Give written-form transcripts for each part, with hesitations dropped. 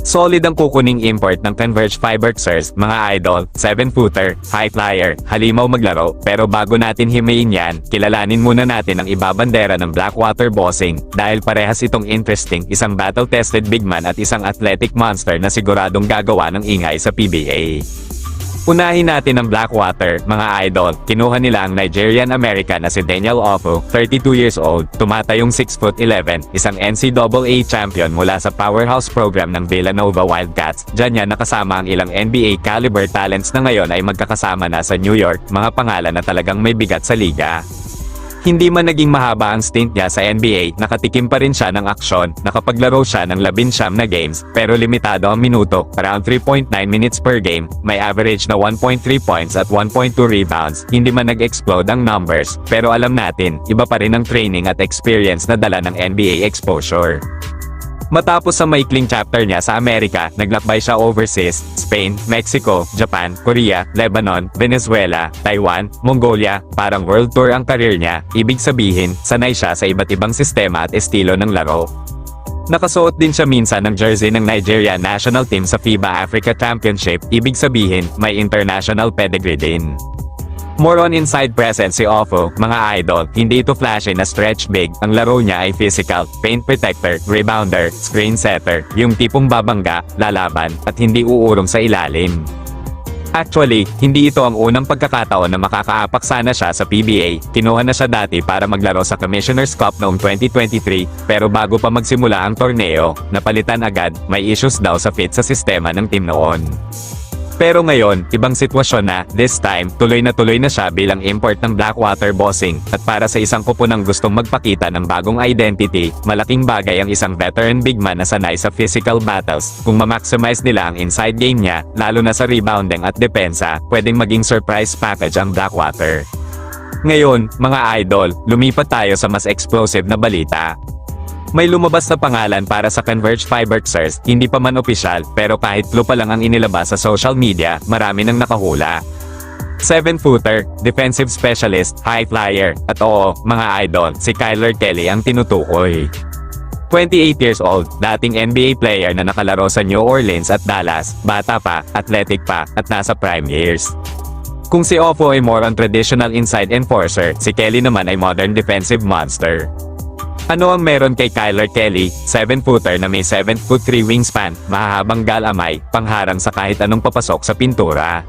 Solid ang kukuning import ng Converge Fiberxers, mga idol, 7-footer, high flyer, halimaw maglaro, pero bago natin himayin yan, kilalanin muna natin ang ibabandera ng Blackwater Bossing, dahil parehas itong interesting, isang battle-tested big man at isang athletic monster na siguradong gagawa ng ingay sa PBA. Unahin natin ang Blackwater, mga idol. Kinuha nila ang Nigerian-American na si Daniel Ofo, 32 years old, tumatayong 6'11", isang NCAA champion mula sa powerhouse program ng Villanova Wildcats. Diyan niya nakasama ang ilang NBA caliber talents na ngayon ay magkakasama na sa New York, mga pangalan na talagang may bigat sa liga. Hindi man naging mahaba ang stint niya sa NBA, nakatikim pa rin siya ng aksyon, nakapaglaro siya ng 19 na games, pero limitado ang minuto, around 3.9 minutes per game, may average na 1.3 points at 1.2 rebounds, hindi man nag-explode ang numbers, pero alam natin, iba pa rin ang training at experience na dala ng NBA exposure. Matapos sa maikling chapter niya sa Amerika, naglakbay siya overseas, Spain, Mexico, Japan, Korea, Lebanon, Venezuela, Taiwan, Mongolia, parang world tour ang career niya, ibig sabihin, sanay siya sa iba't ibang sistema at estilo ng laro. Nakasuot din siya minsan ng jersey ng Nigeria national team sa FIBA Africa Championship, ibig sabihin, may international pedigree din. More on inside presence si Ofo, mga idol, hindi ito flashy na stretch big, ang laro niya ay physical, paint protector, rebounder, screen setter, yung tipong babangga, lalaban, at hindi uurong sa ilalim. Actually, hindi ito ang unang pagkakataon na makakaapak sana siya sa PBA, kinuha na siya dati para maglaro sa Commissioner's Cup noong 2023, pero bago pa magsimula ang torneo, napalitan agad, may issues daw sa fit sa sistema ng team noon. Pero ngayon, ibang sitwasyon na, this time, tuloy na siya bilang import ng Blackwater Bossing, at para sa isang kupunang gustong magpakita ng bagong identity, malaking bagay ang isang veteran big man na sanay sa physical battles. Kung ma-maximize nila ang inside game niya, lalo na sa rebounding at depensa, pwedeng maging surprise package ang Blackwater. Ngayon, mga idol, lumipat tayo sa mas explosive na balita. May lumabas na pangalan para sa Converge Fiberxers, hindi pa man opisyal, pero kahit clue pa lang ang inilabas sa social media, marami nang nakahula. 7-footer, defensive specialist, high flyer, at oo, mga idol, si Kyler Kelly ang tinutukoy. 28 years old, dating NBA player na nakalaro sa New Orleans at Dallas, bata pa, athletic pa, at nasa prime years. Kung si Ofo ay more on traditional inside enforcer, si Kelly naman ay modern defensive monster. Ano ang meron kay Kyler Kelly, 7-footer na may 7'3" wingspan, mahahabang galamay, pangharang sa kahit anong papasok sa pintura.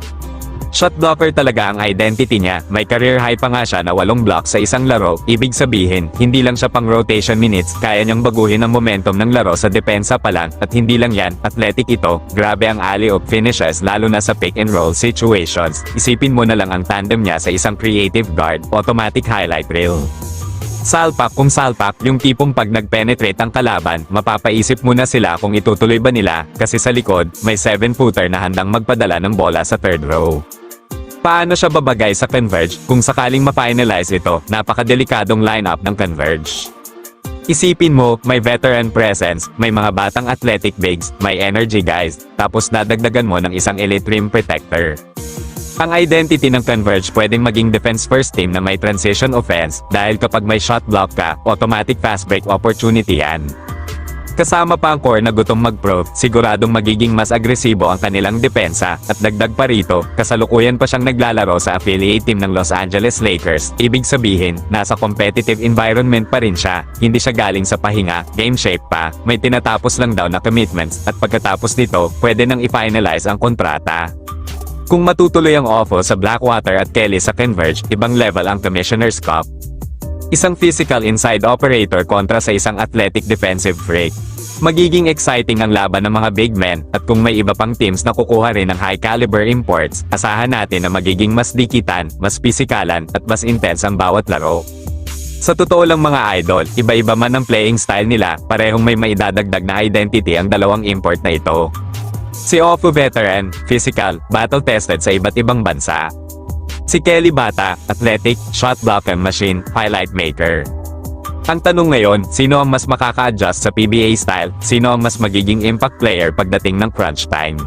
Shot blocker talaga ang identity niya, may career high pa nga siya na 8 blocks sa isang laro, ibig sabihin, hindi lang siya pang rotation minutes, kaya niyang baguhin ang momentum ng laro sa depensa pa lang, at hindi lang yan, athletic ito, grabe ang alley-oop finishes lalo na sa pick and roll situations, isipin mo na lang ang tandem niya sa isang creative guard, automatic highlight reel. Salpak, kung salpak, yung tipong pag nag-penetrate ang kalaban, mapapaisip muna sila kung itutuloy ba nila, kasi sa likod, may 7-footer na handang magpadala ng bola sa third row. Paano siya babagay sa Converge? Kung sakaling ma-finalize ito, napakadelikadong lineup ng Converge. Isipin mo, may veteran presence, may mga batang athletic bigs, may energy guys, tapos dadagdagan mo ng isang elite rim protector. Ang identity ng Converge pwedeng maging defense first team na may transition offense, dahil kapag may shot block ka, automatic fast break opportunity yan. Kasama pa ang core na gutong mag-pro, siguradong magiging mas agresibo ang kanilang depensa, at dagdag pa rito, kasalukuyan pa siyang naglalaro sa affiliate team ng Los Angeles Lakers, ibig sabihin, nasa competitive environment pa rin siya, hindi siya galing sa pahinga, game shape pa, may tinatapos lang daw na commitments, at pagkatapos nito, pwede nang i-finalize ang kontrata. Kung matutuloy ang Ofo sa Blackwater at Kelly sa Converge, ibang level ang Commissioner's Cup. Isang physical inside operator kontra sa isang athletic defensive freak. Magiging exciting ang laban ng mga big men, at kung may iba pang teams na kukuha rin ng high caliber imports, asahan natin na magiging mas dikitan, mas pisikalan, at mas intense ang bawat laro. Sa totoo lang mga idol, iba-iba man ang playing style nila, parehong may maidadagdag na identity ang dalawang import na ito. Si Ofo veteran, physical, battle-tested sa iba't ibang bansa. Si Kelly bata, athletic, shot blocker machine, highlight maker. Ang tanong ngayon, sino ang mas makaka-adjust sa PBA style, sino ang mas magiging impact player pagdating ng crunch time?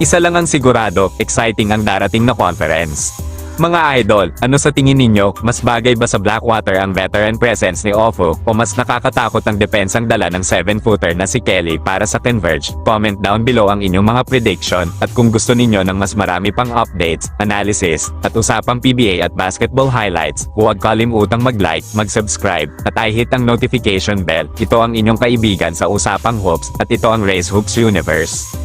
Isa lang ang sigurado, exciting ang darating na conference. Mga idol, ano sa tingin ninyo, mas bagay ba sa Blackwater ang veteran presence ni Ofo o mas nakakatakot ang depensang dala ng 7-footer na si Kelly para sa Converge? Comment down below ang inyong mga prediction at kung gusto ninyo ng mas marami pang updates, analysis, at usapang PBA at basketball highlights, huwag kalimutang mag-like, mag-subscribe, at i-hit ang notification bell. Ito ang inyong kaibigan sa Usapang Hoops at ito ang Race Hoops Universe.